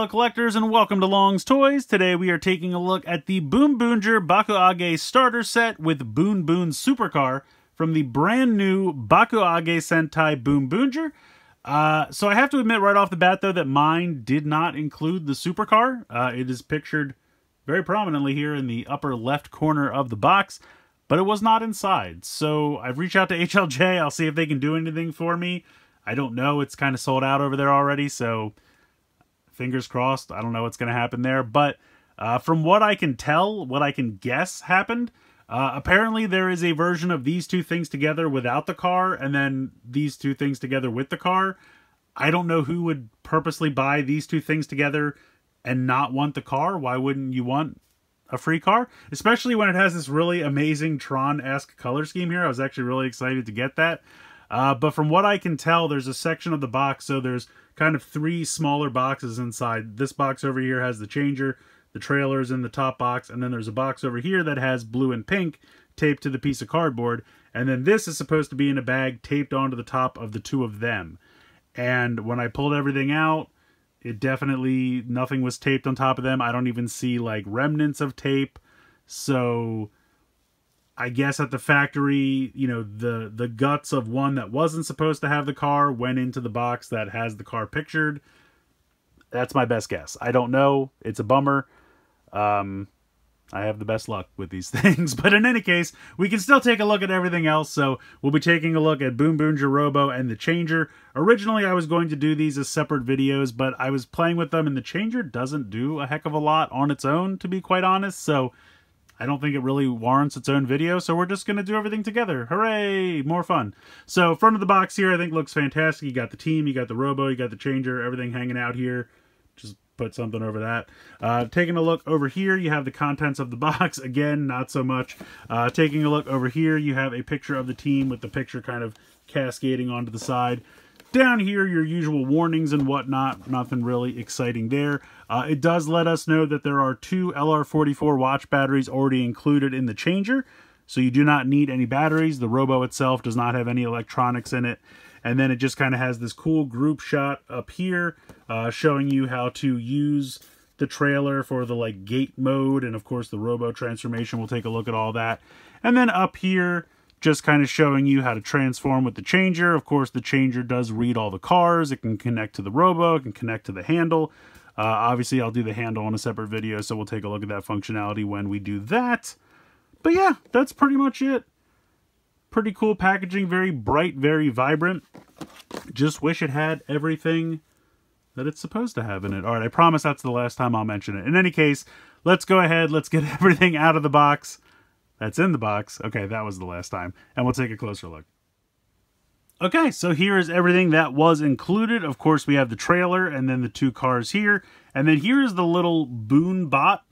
fellow collectors, and welcome to Long's Toys. Today we are taking a look at the Boonboomger Bakuage starter set with Boon Boon Supercar from the brand new Bakuage Sentai Boonboomger. So I have to admit right off the bat, though, that mine did not include the supercar. It is pictured very prominently here in the upper left corner of the box, but it was not inside. So I've reached out to HLJ. I'll see if they can do anything for me. I don't know. It's kind of sold out over there already, so fingers crossed. I don't know what's going to happen there. But from what I can tell, what I can guess happened, apparently there is a version of these two things together without the car, and then these two things together with the car. I don't know who would purposely buy these two things together and not want the car. Why wouldn't you want a free car? Especially when it has this really amazing Tron-esque color scheme here. I was actually really excited to get that. But from what I can tell, there's a section of the box, so there's kind of three smaller boxes inside. This box over here has the changer, the trailer's in the top box, and then there's a box over here that has blue and pink taped to the piece of cardboard, and then this is supposed to be in a bag taped onto the top of the two of them. And when I pulled everything out, it definitely, nothing was taped on top of them. I don't even see like remnants of tape. So I guess at the factory, you know, the guts of one that wasn't supposed to have the car went into the box that has the car pictured. That's my best guess. I don't know. It's a bummer. I have the best luck with these things. But in any case, we can still take a look at everything else. So we'll be taking a look at Boonboomger Robo and the Changer. Originally, I was going to do these as separate videos, but I was playing with them, and the Changer doesn't do a heck of a lot on its own, to be quite honest. So I don't think it really warrants its own video, so we're just going to do everything together. Hooray! More fun. So, front of the box here, I think looks fantastic. You got the team, you got the Robo, you got the Changer, everything hanging out here. Just put something over that. Taking a look over here, you have the contents of the box. Again, not so much. Taking a look over here, you have a picture of the team with the picture kind of cascading onto the side. Down here, your usual warnings and whatnot. Nothing really exciting there. It does let us know that there are two LR44 watch batteries already included in the Changer, so you do not need any batteries. The Robo itself does not have any electronics in it. And then it just kind of has this cool group shot up here showing you how to use the trailer for the like gate mode, and of course the Robo transformation. We'll take a look at all that. And then up here, just kind of showing you how to transform with the Changer. Of course, the Changer does read all the cars. It can connect to the Robo. It can connect to the handle. Obviously, I'll do the handle on a separate video, so we'll take a look at that functionality when we do that. But yeah, that's pretty much it. Pretty cool packaging. Very bright, very vibrant. Just wish it had everything that it's supposed to have in it. All right, I promise that's the last time I'll mention it. In any case, let's go ahead. Let's get everything out of the box. That's in the box. Okay, that was the last time. And we'll take a closer look. Okay, so here is everything that was included. Of course, we have the trailer and then the two cars here. And then here is the little Boon bot.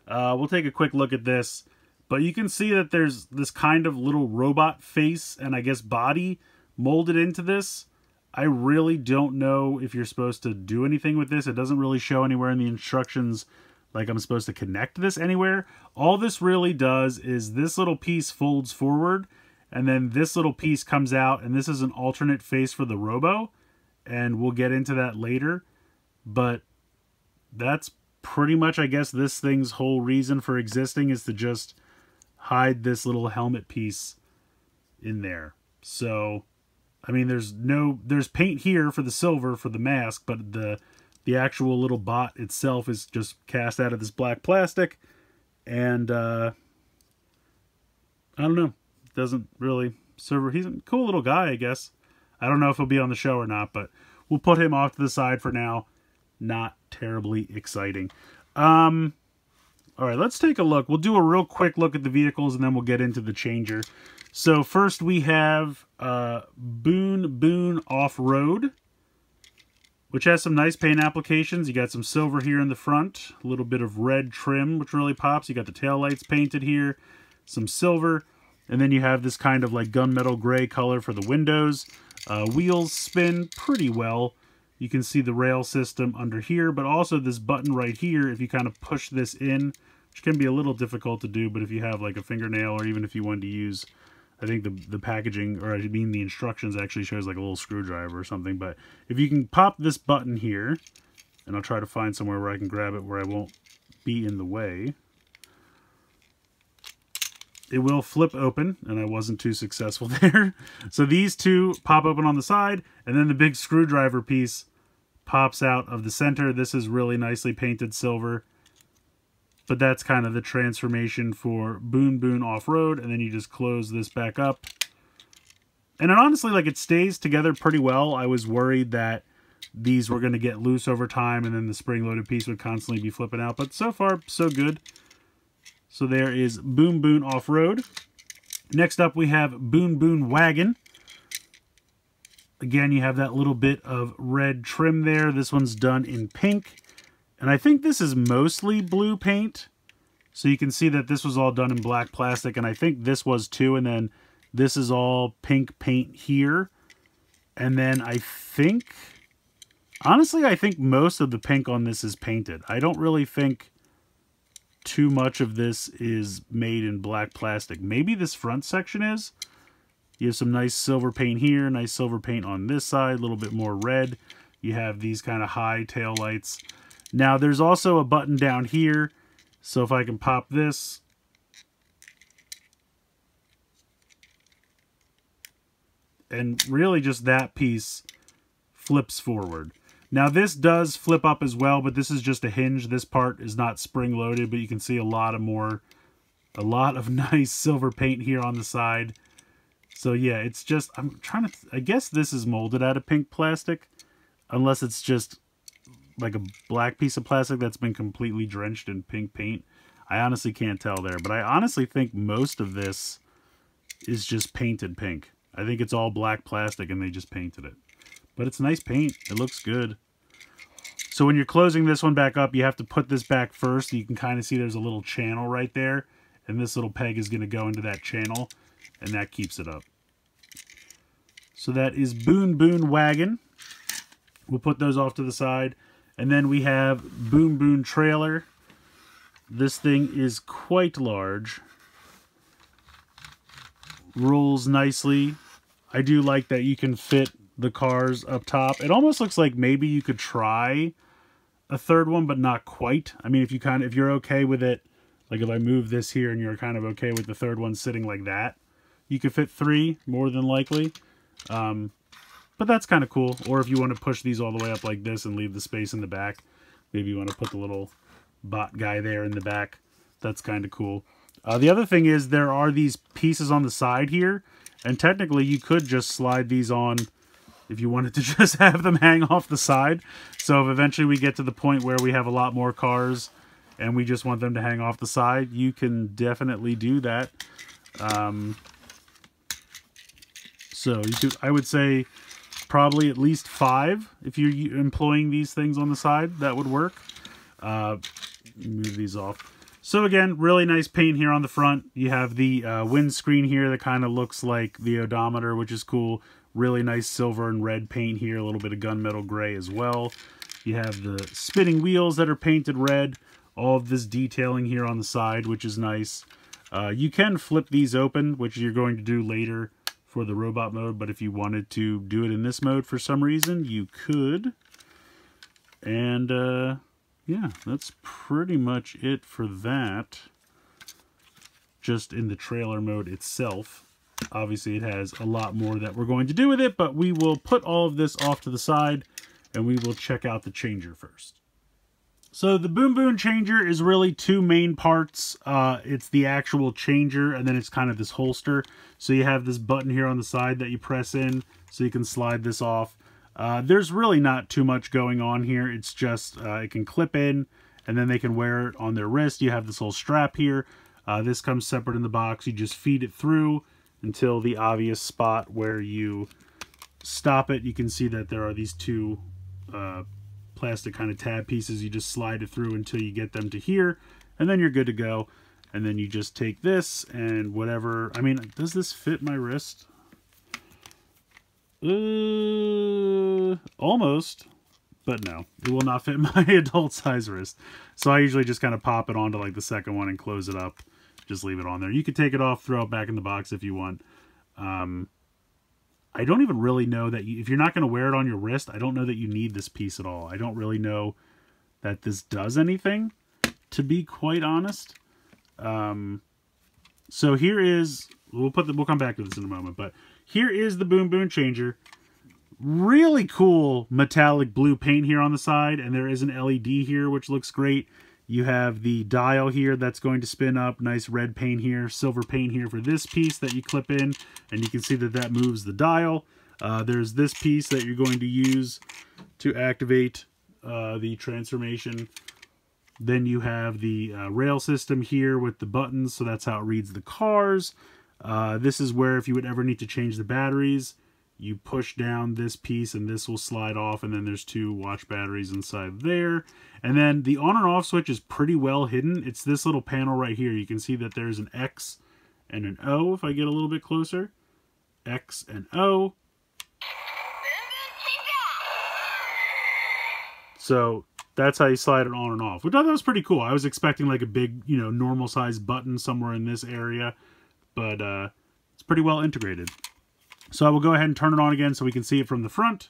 We'll take a quick look at this. But you can see that there's this kind of little robot face and I guess body molded into this. I really don't know if you're supposed to do anything with this. It doesn't really show anywhere in the instructions like I'm supposed to connect this anywhere. All this really does is this little piece folds forward, and then this little piece comes out, and this is an alternate face for the Robo, and we'll get into that later. But that's pretty much, I guess, this thing's whole reason for existing is to just hide this little helmet piece in there. So, I mean, there's paint here for the silver for the mask, but the actual little bot itself is just cast out of this black plastic. And, I don't know. Doesn't really serve. He's a cool little guy, I guess. I don't know if he'll be on the show or not, but we'll put him off to the side for now. Not terribly exciting. All right, let's take a look. We'll do a real quick look at the vehicles, and then we'll get into the Changer. So first we have Boon Boon Off-Road, which has some nice paint applications. You got some silver here in the front, a little bit of red trim, which really pops. You got the taillights painted here, some silver, and then you have this kind of like gunmetal gray color for the windows. Wheels spin pretty well. You can see the rail system under here, but also this button right here, if you kind of push this in, which can be a little difficult to do, but if you have like a fingernail, or even if you wanted to use, I think the packaging, or I mean the instructions actually shows like a little screwdriver or something, but if you can pop this button here, And I'll try to find somewhere where I can grab it where I won't be in the way. It will flip open, and I wasn't too successful there. So these two pop open on the side, and then the big screwdriver piece pops out of the center. This is really nicely painted silver. But that's kind of the transformation for Boon Boon Off-Road, and then you just close this back up. And it honestly, like, it stays together pretty well. I was worried that these were going to get loose over time, and then the spring-loaded piece would constantly be flipping out. But so far, so good. So there is Boon Boon Off-Road. Next up, we have Boon Boon Wagon. Again, you have that little bit of red trim there. This one's done in pink. And I think this is mostly blue paint. So you can see that this was all done in black plastic. And I think this was too. And then this is all pink paint here. And then I think... honestly, I think most of the pink on this is painted. I don't really think too much of this is made in black plastic. Maybe this front section is. You have some nice silver paint here. Nice silver paint on this side. A little bit more red. You have these kind of high tail lights. Now, there's also a button down here, so if I can pop this, and really just that piece flips forward. Now, this does flip up as well, but this is just a hinge. This part is not spring-loaded, but you can see a lot of nice silver paint here on the side. So, yeah, it's just, I'm trying to, I guess this is molded out of pink plastic, unless it's just like a black piece of plastic that's been completely drenched in pink paint. I honestly can't tell there, but I honestly think most of this is just painted pink. I think it's all black plastic and they just painted it. But it's nice paint. It looks good. So when you're closing this one back up, you have to put this back first. You can kind of see there's a little channel right there, and this little peg is going to go into that channel, and that keeps it up. So that is Boon Boon Wagon. We'll put those off to the side. And then we have Boon Boon Trailer. This thing is quite large. Rolls nicely. I do like that you can fit the cars up top. It almost looks like maybe you could try a third one, but not quite. I mean, if you're okay with it, like if I move this here and you're kind of okay with the third one sitting like that, you could fit 3 more than likely. But that's kind of cool. Or if you want to push these all the way up like this and leave the space in the back, maybe you want to put the little bot guy there in the back. That's kind of cool. The other thing is there are these pieces on the side here, and technically you could just slide these on if you wanted to just have them hang off the side. So if eventually we get to the point where we have a lot more cars and we just want them to hang off the side, you can definitely do that. So you could, I would say, probably at least 5 if you're employing these things on the side. That would work. Move these off. So again, really nice paint here on the front. You have the windscreen here that kind of looks like the odometer, which is cool. Really nice silver and red paint here. A little bit of gunmetal gray as well. You have the spinning wheels that are painted red. All of this detailing here on the side, which is nice. You can flip these open, which you're going to do later for the robot mode, but if you wanted to do it in this mode for some reason, you could. And yeah, that's pretty much it for that. Just in the trailer mode itself. Obviously, it has a lot more that we're going to do with it, but we will put all of this off to the side, and we will check out the changer first. So the Boon Boon changer is really 2 main parts. It's the actual changer, and then it's kind of this holster. So you have this button here on the side that you press in, so you can slide this off. There's really not too much going on here. It's just it can clip in, and then they can wear it on their wrist. You have this whole strap here. This comes separate in the box. You just feed it through until the obvious spot where you stop it. You can see that there are these 2 plastic kind of tab pieces. You just slide it through until you get them to here, and then you're good to go. And then you just take this and whatever. I mean, does this fit my wrist? Almost, but no, it will not fit my adult size wrist. So I usually just kind of pop it onto like the second one and close it up. Just leave it on there. You could take it off, throw it back in the box if you want. I don't even really know that if you're not going to wear it on your wrist, I don't know that you need this piece at all. I don't really know that this does anything, to be quite honest. So here is, we'll come back to this in a moment, but here is the Boom Boom Changer. Really cool metallic blue paint here on the side, and there is an LED here, which looks great. You have the dial here that's going to spin up, nice red paint here, silver paint here for this piece that you clip in, and you can see that that moves the dial. There's this piece that you're going to use to activate the transformation. Then you have the rail system here with the buttons, so that's how it reads the cars. This is where if you would ever need to change the batteries, you push down this piece and this will slide off, and then there's 2 watch batteries inside there. And then the on and off switch is pretty well hidden. It's this little panel right here. You can see that there's an X and an O if I get a little bit closer. X and O. So that's how you slide it on and off, which I thought was pretty cool. I was expecting like a big, you know, normal size button somewhere in this area, but it's pretty well integrated. So I will go ahead and turn it on again so we can see it from the front.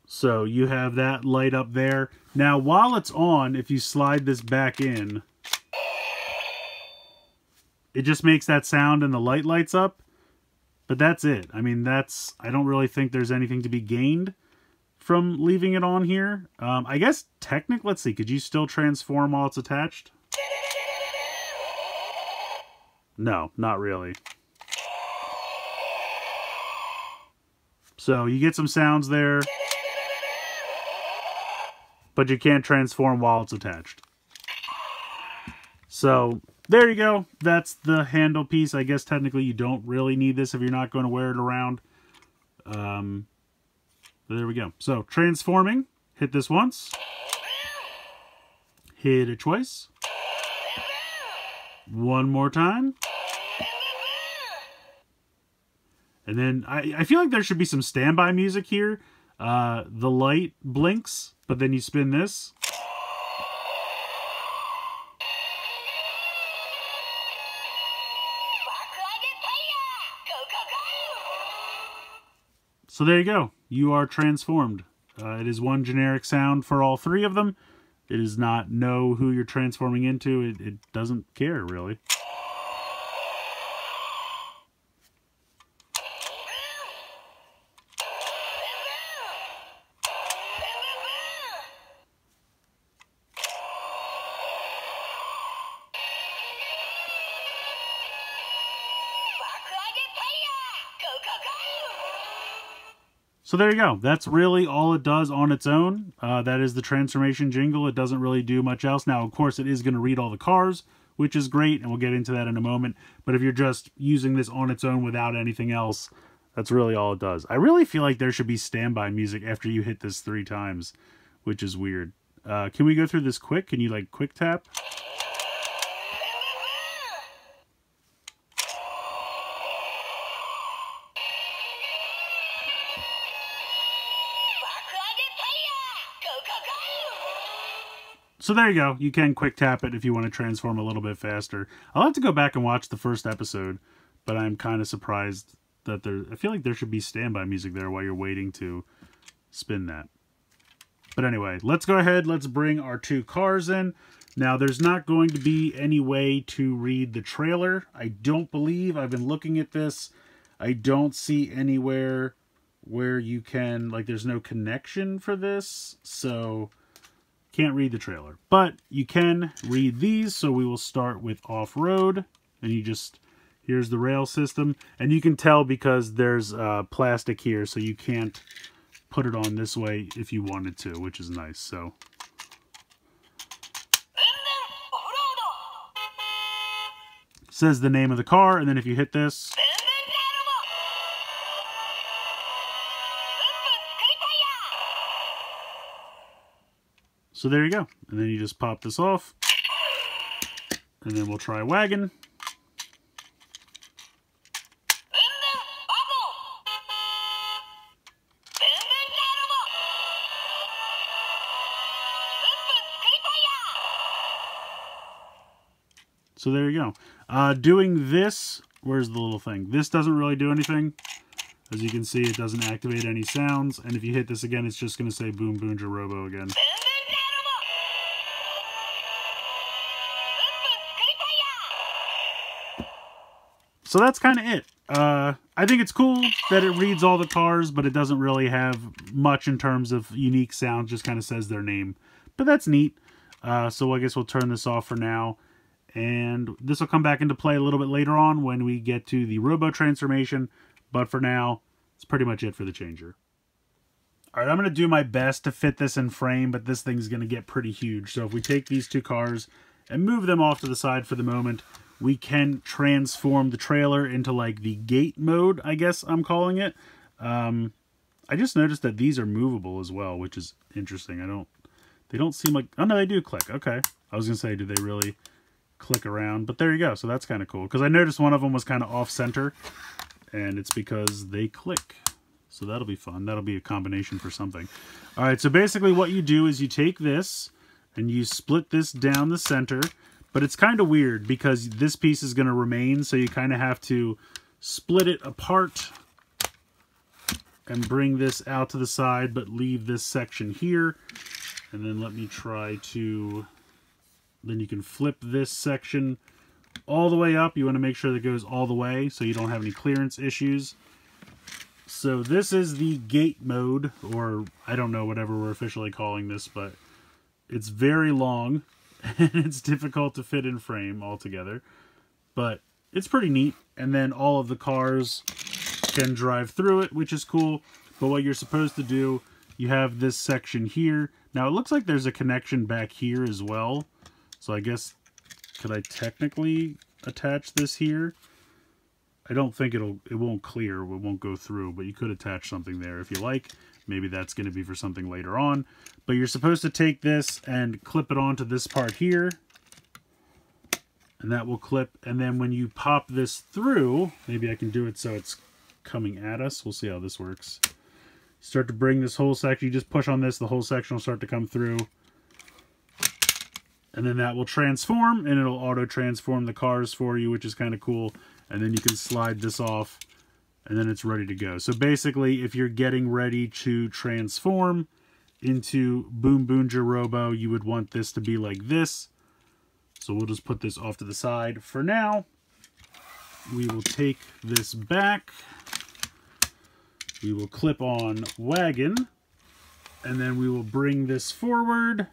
So you have that light up there. Now while it's on, if you slide this back in, it just makes that sound and the light lights up. But that's it. I mean, I don't really think there's anything to be gained from leaving it on here. I guess technically, let's see, could you still transform while it's attached? No, not really. So you get some sounds there, but you can't transform while it's attached. So there you go. That's the handle piece. I guess technically you don't really need this if you're not going to wear it around. There we go. So transforming, hit this once, hit it twice, one more time. And then I feel like there should be some standby music here. The light blinks, but then you spin this. So there you go. You are transformed. It is one generic sound for all 3 of them. It does not know who you're transforming into. It doesn't care, really. So there you go. That's really all it does on its own. That is the transformation jingle. It doesn't really do much else. Now, of course, it is going to read all the cars, which is great, and we'll get into that in a moment. But if you're just using this on its own without anything else, that's really all it does. I really feel like there should be standby music after you hit this 3 times, which is weird. Can we go through this quick? Can you, like, quick tap? So there you go. You can quick tap it if you want to transform a little bit faster. I'll have to go back and watch the first episode, but I'm kind of surprised that I feel like there should be standby music there while you're waiting to spin that. But anyway, let's go ahead. Let's bring our 2 cars in. Now, there's not going to be any way to read the trailer. I don't believe. I've been looking at this. I don't see anywhere where you can, like, there's no connection for this. So can't read the trailer, but you can read these. So we will start with off-road, and you just, here's the rail system, and you can tell because there's plastic here, so you can't put it on this way if you wanted to, which is nice. So says the name of the car, and then if you hit this, so there you go. And then you just pop this off. And then we'll try wagon. So there you go. Doing this, where's the little thing? This doesn't really do anything. As you can see, it doesn't activate any sounds, and if you hit this again, it's just going to say Boonboomger Robo again. So that's kind of it. I think it's cool that it reads all the cars, but it doesn't really have much in terms of unique sound, just kind of says their name. But that's neat. So I guess we'll turn this off for now. And this will come back into play a little bit later on when we get to the Robo transformation. But for now, it's pretty much it for the changer. Alright, I'm going to do my best to fit this in frame, but this thing's going to get pretty huge. So if we take these two cars and move them off to the side for the moment, we can transform the trailer into like the gate mode, I guess I'm calling it. I just noticed that these are movable as well, which is interesting. They don't seem like, oh no, they do click. Okay. I was going to say, do they really click around? But there you go. So that's kind of cool. Because I noticed one of them was kind of off center, and it's because they click. So that'll be fun. That'll be a combination for something. All right. So basically what you do is you take this and you split this down the center. But it's kind of weird because this piece is going to remain, so you kind of have to split it apart and bring this out to the side, but leave this section here. And then let me try to... Then you can flip this section all the way up. You want to make sure that it goes all the way so you don't have any clearance issues. So this is the gate mode, or I don't know, whatever we're officially calling this, but it's very long. And it's difficult to fit in frame altogether, but it's pretty neat. And then all of the cars can drive through it, which is cool. But what you're supposed to do, you have this section here. Now it looks like there's a connection back here as well. So I guess, could I technically attach this here? I don't think it won't clear, it won't go through, but you could attach something there if you like. Maybe that's going to be for something later on. But you're supposed to take this and clip it onto this part here. And that will clip. And then when you pop this through, maybe I can do it so it's coming at us. We'll see how this works. Start to bring this whole section. You just push on this, the whole section will start to come through. And then that will transform, and it'll auto-transform the cars for you, which is kind of cool. And then you can slide this off, and then it's ready to go. So basically, if you're getting ready to transform into Boonboomger Robo, you would want this to be like this. So we'll just put this off to the side for now. We will take this back. We will clip on wagon, and then we will bring this forward,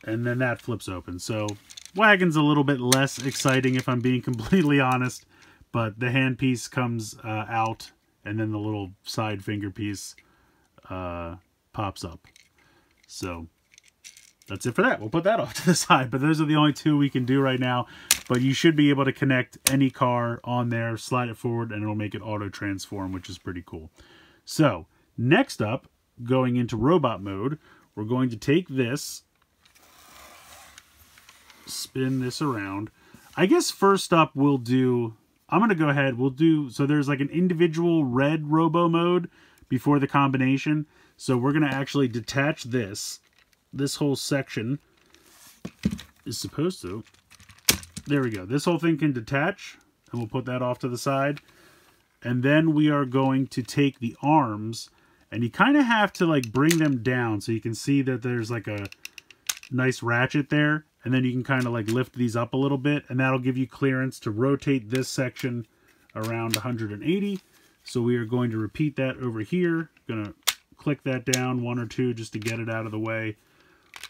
and then that flips open. So wagon's a little bit less exciting if I'm being completely honest, but the handpiece comes out, and then the little side finger piece pops up. So that's it for that. We'll put that off to the side, but those are the only two we can do right now. But you should be able to connect any car on there, slide it forward, and it'll make it auto transform, which is pretty cool. So next up, going into robot mode, we're going to take this, spin this around. I guess first up we'll do, I'm going to go ahead, we'll do, so there's like an individual red robo mode before the combination. So we're going to actually detach this. This whole section is supposed to, there we go. This whole thing can detach, and we'll put that off to the side. And then we are going to take the arms, and you kind of have to like bring them down so you can see that there's like a nice ratchet there. And then you can kind of like lift these up a little bit, and that'll give you clearance to rotate this section around 180. So we are going to repeat that over here. Going to click that down 1 or 2 just to get it out of the way.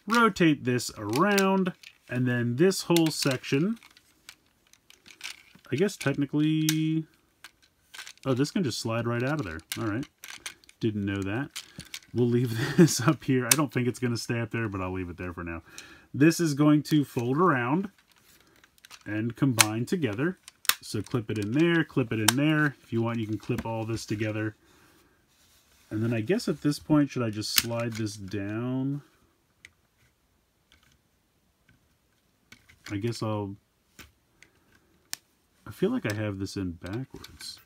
Rotate this around, and then this whole section, I guess technically, oh, this can just slide right out of there. All right. Didn't know that. We'll leave this up here. I don't think it's going to stay up there, but I'll leave it there for now. This is going to fold around and combine together. So clip it in there, clip it in there. If you want, you can clip all this together. And then I guess at this point, should I just slide this down? I guess I feel like I have this in backwards.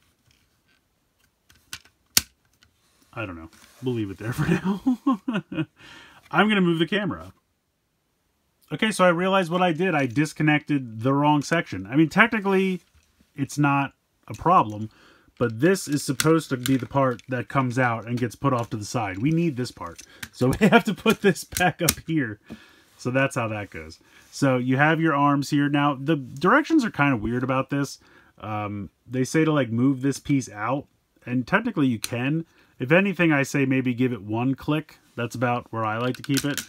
I don't know. We'll leave it there for now. I'm going to move the camera up. Okay, so I realized what I did. I disconnected the wrong section. I mean, technically, it's not a problem, But this is supposed to be the part that comes out and gets put off to the side. We need this part. So we have to put this back up here. So that's how that goes. So you have your arms here. Now, the directions are kind of weird about this. They say to like move this piece out. And technically you can. If anything, I say maybe give it one click. That's about where I like to keep it.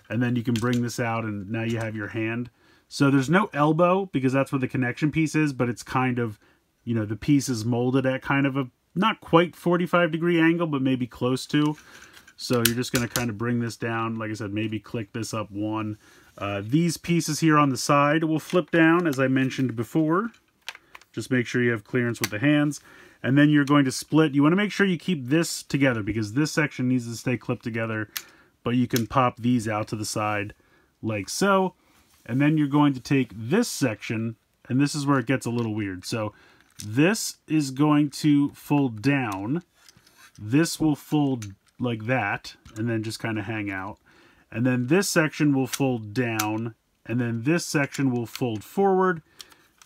And then you can bring this out and now you have your hand. So there's no elbow because that's where the connection piece is. But it's kind of, you know, the piece is molded at kind of a, not quite 45-degree angle, but maybe close to. So you're just going to kind of bring this down. Like I said, maybe click this up one. These pieces here on the side will flip down, as I mentioned before. Just make sure you have clearance with the hands. And then you're going to split. You want to make sure you keep this together because this section needs to stay clipped together. But you can pop these out to the side like so. And then you're going to take this section, and this is where it gets a little weird. So this is going to fold down. This will fold like that, and then just kind of hang out. And then this section will fold down, and then this section will fold forward,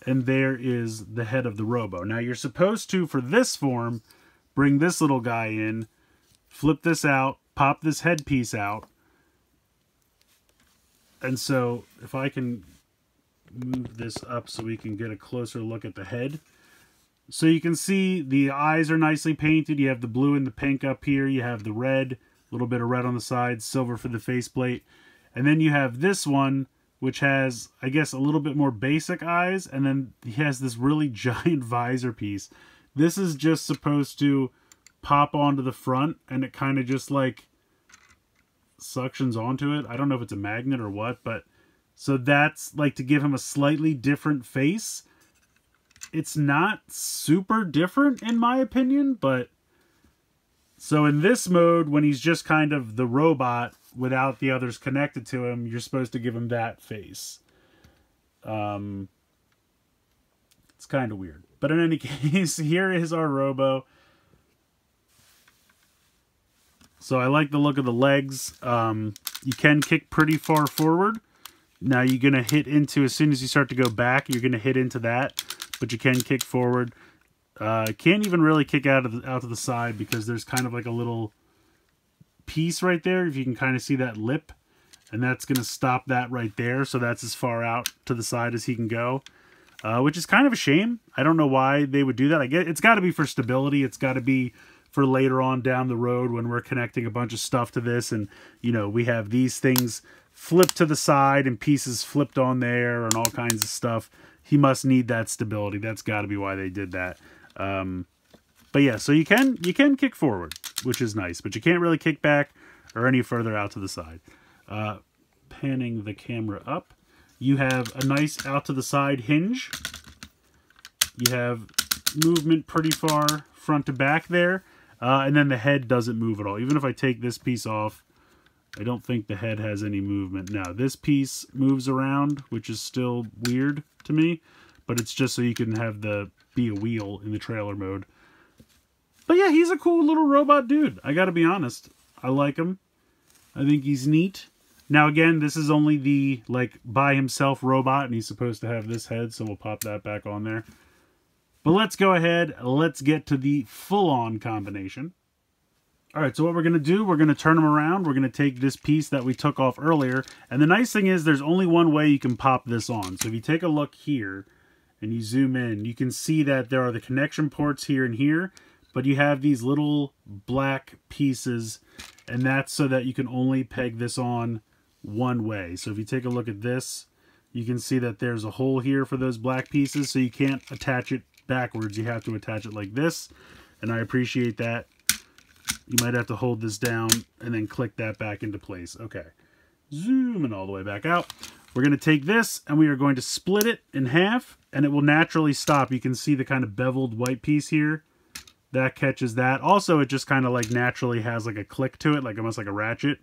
and there is the head of the robo. Now you're supposed to, for this form, bring this little guy in, flip this out, pop this headpiece out. And so if I can move this up so we can get a closer look at the head. So you can see the eyes are nicely painted. You have the blue and the pink up here. You have the red, a little bit of red on the sides, silver for the faceplate. And then you have this one, which has, I guess, a little bit more basic eyes. And then he has this really giant visor piece. This is just supposed to pop onto the front, and it kind of just like suctions onto it. I don't know if it's a magnet or what, but so that's like to give him a slightly different face. It's not super different in my opinion, but so in this mode, when he's just kind of the robot without the others connected to him, you're supposed to give him that face. It's kind of weird. But in any case, here is our robo. So I like the look of the legs. You can kick pretty far forward. Now you're going to hit into, as soon as you start to go back, you're going to hit into that. But you can kick forward. Can't even really kick out to the side because there's kind of like a little piece right there. If you can kind of see that lip. And that's going to stop that right there. So that's as far out to the side as he can go. Which is kind of a shame. I don't know why they would do that. I get it's got to be for stability. It's got to be for later on down the road when we're connecting a bunch of stuff to this. And, you know, we have these things flipped to the side and pieces flipped on there and all kinds of stuff. He must need that stability. That's got to be why they did that. But yeah, so you can kick forward, which is nice. But you can't really kick back or any further out to the side. Panning the camera up. You have a nice out to the side hinge. You have movement pretty far front to back there. And then the head doesn't move at all. Even if I take this piece off, I don't think the head has any movement. Now, this piece moves around, which is still weird to me. But it's just so you can have be a wheel in the trailer mode. But yeah, he's a cool little robot dude. I gotta be honest. I like him. I think he's neat. Now, again, this is only the, like, by himself robot, and he's supposed to have this head, so we'll pop that back on there. But let's go ahead, let's get to the full-on combination. All right, so what we're going to do, we're going to turn him around. We're going to take this piece that we took off earlier. And the nice thing is there's only one way you can pop this on. So if you take a look here and you zoom in, you can see that there are the connection ports here and here. But you have these little black pieces, and that's so that you can only peg this on one way. So if you take a look at this, you can see that there's a hole here for those black pieces, so you can't attach it backwards. You have to attach it like this, and I appreciate that. You might have to hold this down and then click that back into place. Okay, zooming all the way back out. We're going to take this and we are going to split it in half, and it will naturally stop. You can see the kind of beveled white piece here. That catches that. Also, it just kind of like naturally has like a click to it, like almost like a ratchet.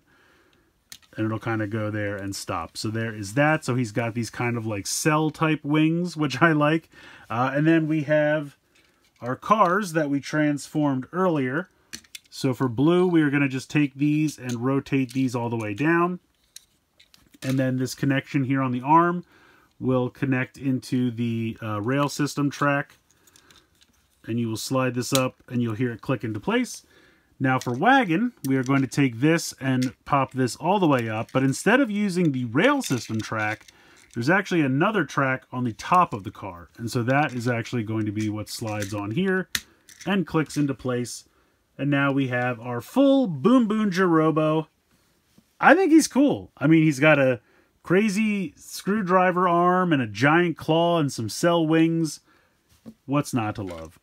And it'll kind of go there and stop. So there is that. So he's got these kind of like cell type wings, which I like. And then we have our cars that we transformed earlier. So for blue, we are going to just take these and rotate these all the way down. And then this connection here on the arm will connect into the rail system track. and you will slide this up and you'll hear it click into place. Now for wagon, we are going to take this and pop this all the way up, but instead of using the rail system track, there's actually another track on the top of the car. And so that is actually going to be what slides on here and clicks into place. And now we have our full Boonboomger Robo. I think he's cool. I mean, he's got a crazy screwdriver arm and a giant claw and some cell wings. What's not to love?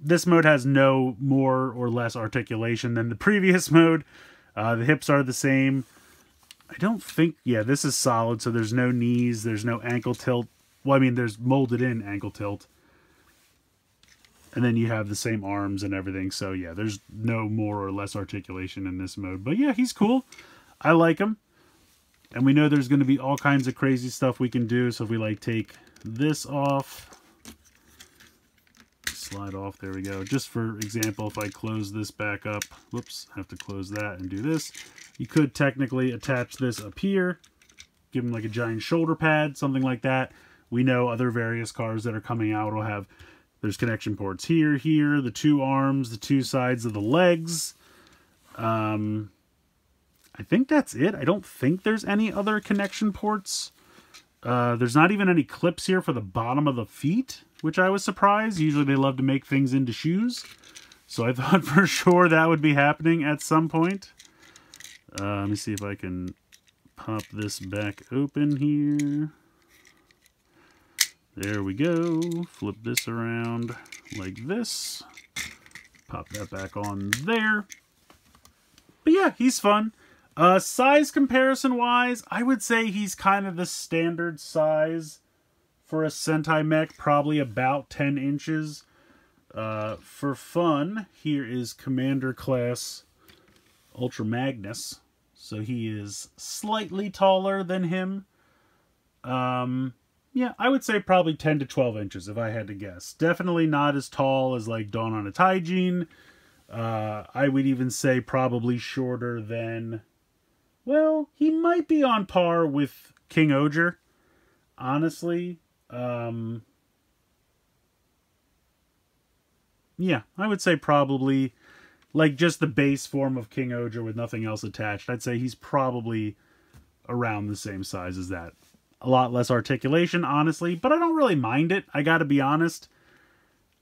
This mode has no more or less articulation than the previous mode. The hips are the same. I don't think... Yeah, this is solid, so there's no knees. There's no ankle tilt. Well, I mean, there's molded in ankle tilt. And then you have the same arms and everything. So, yeah, there's no more or less articulation in this mode. But, yeah, he's cool. I like him. And we know there's going to be all kinds of crazy stuff we can do. So if we, like, take this off... Slide off, there we go. Just for example, if I close this back up, whoops, I have to close that and do this. You could technically attach this up here, give him like a giant shoulder pad, something like that. We know other various cars that are coming out will have, there's connection ports here, the two arms, the two sides of the legs. I think that's it. I don't think there's any other connection ports. There's not even any clips here for the bottom of the feet, which I was surprised. Usually they love to make things into shoes. So I thought for sure that would be happening at some point. Let me see if I can pop this back open here. There we go. Flip this around like this. Pop that back on there. But yeah, he's fun. Size comparison wise, I would say he's kind of the standard size for a Sentai mech, probably about 10 inches. For fun, here is Commander Class Ultra Magnus. So he is slightly taller than him. Yeah, I would say probably 10 to 12 inches if I had to guess. Definitely not as tall as like Dawn on a Taijin. I would even say probably shorter than... Well, he might be on par with King Oger, honestly. Yeah, I would say probably like just the base form of King Oger with nothing else attached. I'd say he's probably around the same size as that. A lot less articulation, honestly, but I don't really mind it. I gotta be honest.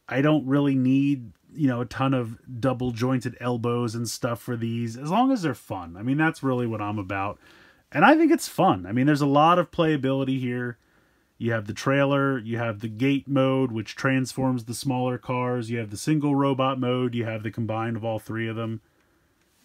I don't really need, you know, a ton of double jointed elbows and stuff for these, as long as they're fun. I mean, that's really what I'm about. And I think it's fun. I mean, there's a lot of playability here. You have the trailer, you have the gate mode, which transforms the smaller cars. You have the single robot mode. You have the combined of all three of them.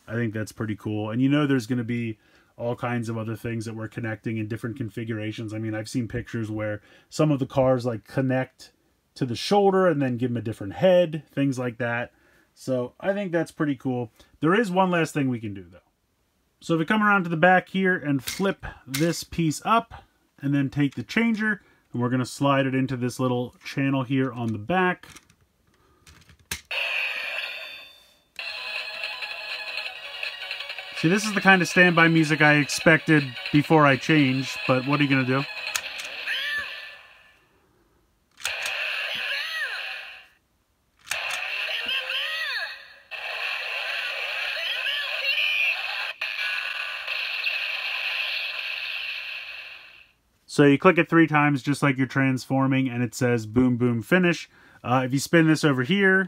I think that's pretty cool. And you know there's going to be all kinds of other things that we're connecting in different configurations. I mean, I've seen pictures where some of the cars like connect to the shoulder and then give them a different head, things like that. So I think that's pretty cool. There is one last thing we can do though. So if we come around to the back here and flip this piece up and then take the changer, and we're going to slide it into this little channel here on the back. See, this is the kind of standby music I expected before I changed, but what are you going to do? So you click it 3 times just like you're transforming and it says boom boom finish. If you spin this over here,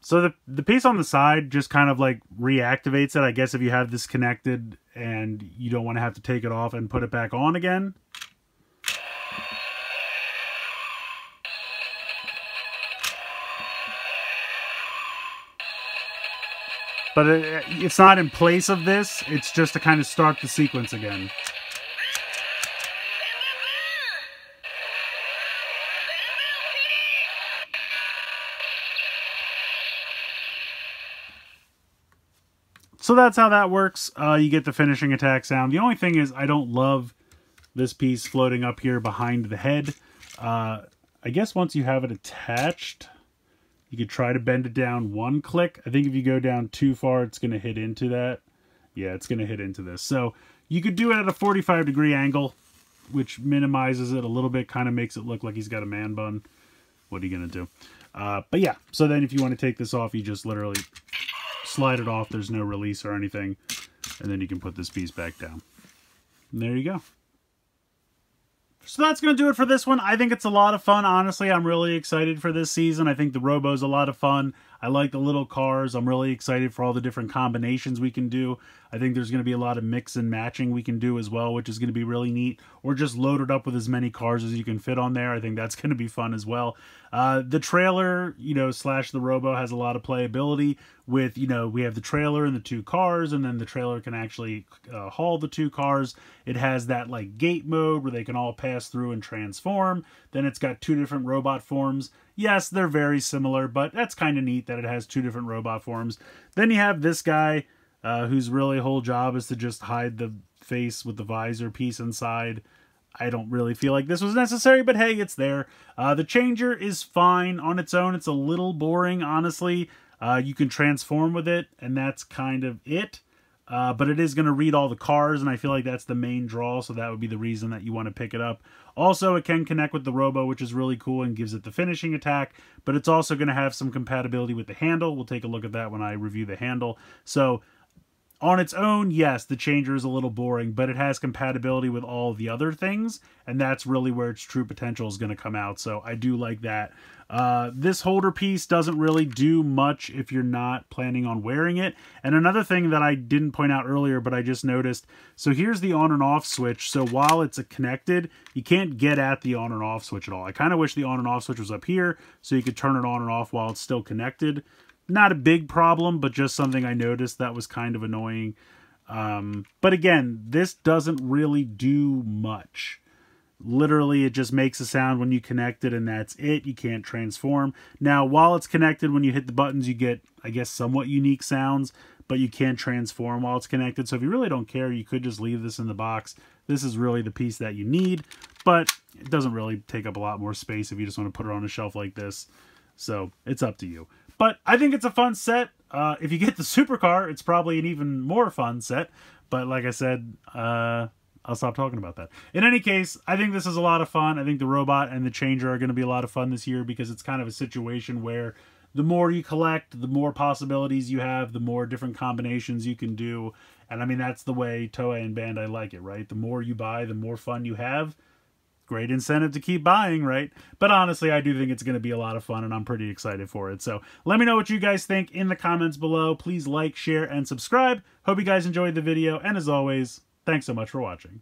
so the piece on the side just kind of like reactivates it, I guess, if you have this connected and you don't want to have to take it off and put it back on again. But it's not in place of this, it's just to kind of start the sequence again. So that's how that works. You get the finishing attack sound. The only thing is I don't love this piece floating up here behind the head. I guess once you have it attached, you could try to bend it down one click. I think if you go down too far, it's going to hit into that. Yeah, it's going to hit into this. So you could do it at a 45-degree angle, which minimizes it a little bit, kind of makes it look like he's got a man bun. What are you going to do? But yeah, so then if you want to take this off, you just literally slide it off. There's no release or anything. And then you can put this piece back down. And there you go. So that's going to do it for this one. I think it's a lot of fun. Honestly, I'm really excited for this season. I think the Robo's a lot of fun. I like the little cars. I'm really excited for all the different combinations we can do. I think there's going to be a lot of mix and matching we can do as well, which is going to be really neat. Or just load it up with as many cars as you can fit on there. I think that's going to be fun as well. The trailer, slash the Robo has a lot of playability with, we have the trailer and the two cars, and then the trailer can actually haul the two cars. It has that like gate mode where they can all pass through and transform. Then it's got two different robot forms. Yes, they're very similar, but that's kind of neat that it has two different robot forms. Then you have this guy whose really whole job is to just hide the face with the visor piece inside. I don't really feel like this was necessary, but hey, it's there. The changer is fine on its own. It's a little boring, honestly. You can transform with it, and that's kind of it. But it is going to read all the cars, and I feel like that's the main draw, so that would be the reason that you want to pick it up. Also, it can connect with the Robo, which is really cool and gives it the finishing attack, but it's also going to have some compatibility with the handle. We'll take a look at that when I review the handle. So, on its own, yes, the changer is a little boring, but it has compatibility with all the other things, and that's really where its true potential is going to come out, so I do like that. This holder piece doesn't really do much if you're not planning on wearing it. And another thing that I didn't point out earlier, but I just noticed, so here's the on and off switch. So while it's connected, you can't get at the on and off switch at all. I kind of wish the on and off switch was up here so you could turn it on and off while it's still connected. Not a big problem, but just something I noticed that was kind of annoying. But again, this doesn't really do much. Literally, it just makes a sound when you connect it, and that's it. You can't transform. Now, while it's connected, when you hit the buttons, you get, I guess, somewhat unique sounds, but you can't transform while it's connected. So if you really don't care, you could just leave this in the box. This is really the piece that you need, but it doesn't really take up a lot more space if you just want to put it on a shelf like this. So it's up to you. But I think it's a fun set. If you get the supercar, it's probably an even more fun set. But like I said, I'll stop talking about that. In any case, I think this is a lot of fun. I think the robot and the changer are going to be a lot of fun this year because it's kind of a situation where the more you collect, the more possibilities you have, the more different combinations you can do. And I mean, that's the way Toei and Bandai like it, right? The more you buy, the more fun you have. Great incentive to keep buying, right? But honestly, I do think it's going to be a lot of fun, and I'm pretty excited for it. So let me know what you guys think in the comments below. Please like, share, and subscribe. Hope you guys enjoyed the video, and as always, thanks so much for watching.